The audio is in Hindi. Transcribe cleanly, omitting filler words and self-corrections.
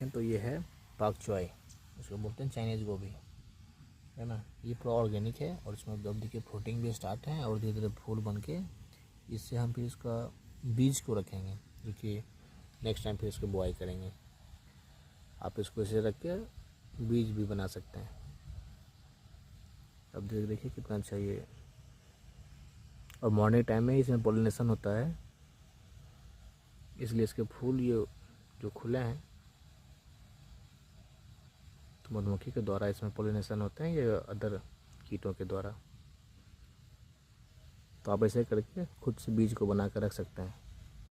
तो ये है पाक चॉय, इसको बोलते हैं चाइनीज़ गोभी, है ना। ये पूरा ऑर्गेनिक है और इसमें अब देखिए फ्रूटिंग भी स्टार्ट है और धीरे धीरे फूल बन के इससे हम फिर इसका बीज को रखेंगे, जो कि नेक्स्ट टाइम फिर इसको बुआई करेंगे। आप इसको इसे रख के बीज भी बना सकते हैं। अब देखिए कितना अच्छा ये, और मॉर्निंग टाइम में इसमें पॉलिनेशन होता है, इसलिए इसके फूल ये जो खुले हैं तो मधुमक्खी के द्वारा इसमें पॉलिनेशन होते हैं, ये अदर कीटों के द्वारा। तो आप ऐसे करके खुद से बीज को बना कर रख सकते हैं।